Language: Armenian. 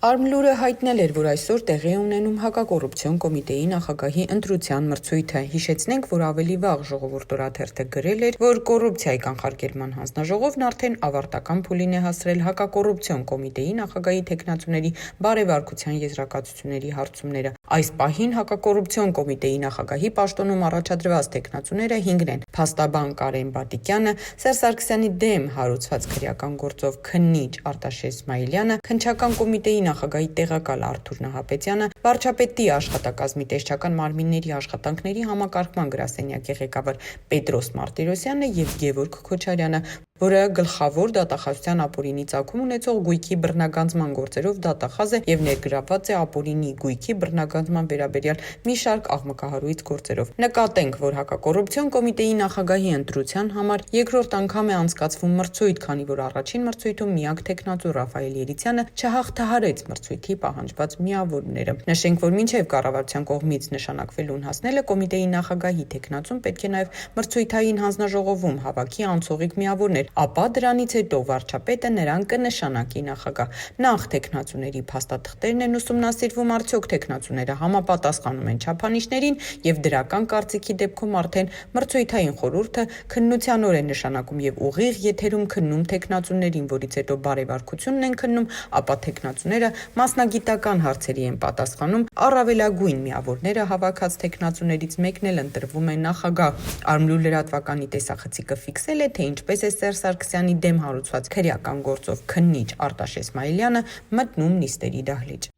Արմլուրը հայտնել էր, որ այսօր տեղի է ունենում հակակոռուպցիոն կոմիտեի նախագահի ընտրության մրցույթը։ Հիշեցնենք, որ ավելի վաղ Ժողովուրդ օրաթերթը գրել էր, որ կոռուպցիայի կանխարգելման հանձնաժողովն արդեն ավարտական փուլին է հասցրել հակակոռուպցիոն կոմիտեի նախագահի թեկնածուների բարեվարկության եզրակացությունների հարցումները։ Այս պահին հակակոռուպցիոն կոմիտեի նախագահի պաշտոնում առաջադրված թեկնածուները 5-ն են՝ փաստաբան Կարեն Բատիկյանը, Սերժ Սարգսյանի դեմ հարուցված քրեական գործով քննիչ Արտաշես Իսմայելյանը, քննչական կոմիտեի նախագահի տեղակալ Արթուր Նահապետյանը, վարչապետի աշխատակազմի տեսչական մարմինների աշխատանքների համակարգման գրասենյակի ղեկավար Պետրոս Մարտիրոսյանը և Գևորգ Քոչարյանը, որը գլխավոր դատախազության ապօրինի ծագում ունեցող գույքի բռնագանձման գործերով դատախազ է և ներգրավված է ապօրինի գույքի բռնագանձման վերաբերյալ մի շարք աղմկահարույց գործերով։ Նկատենք, որ հակակոռուպցիոն կոմիտեի նախագահի ընտրության համար երկրորդ անգամ է անցկացվում մրցույթ, քանի որ առաջին մրցույթում միակ թեկնածու Ռաֆայել Երիցյանը չհաղթահարեց մրցույթի պահանջված միավորները։ Նշենք, որ մինչև կառավարության կողմից նշանակվելուն հասնելը կոմիտեի նախագահի թեկնածուն պետք է նաև մրցույթային հանձնաժողովում հավաքի անցողիկ միավորներ, ապա դրանից հետո վարչապետը նրան կնշանակի նախագահ։ Նախ թեկնածուների փաստաթղթերն են ուսումնասիրվում, արդյոք թեկնածուները համապատասխանում են չափանիշներին, և դրական կարծիքի դեպքում արդեն մրցույթային խորհուրդը քննության օր է նշանակում և ուղիղ եթերում քննում թեկնածուներին, որից հետո բարեվարկությունն են քննում, ապա թեկնածուները մասնագիտական հարցերի են պատասխանում, առավելագույն միավորները հավաքած թեկնածուներից մեկն էլ ընտրվում է նախագահ։ Արմլուր լրատվականի տեսախցիկը ֆիքսել է, թե ինչպես է Սերժ Սարգսյանի դեմ հարուցված քրեական գործով քննիչ Արտաշես Իսմայելյանը մտնում նիստերի դահլիճ։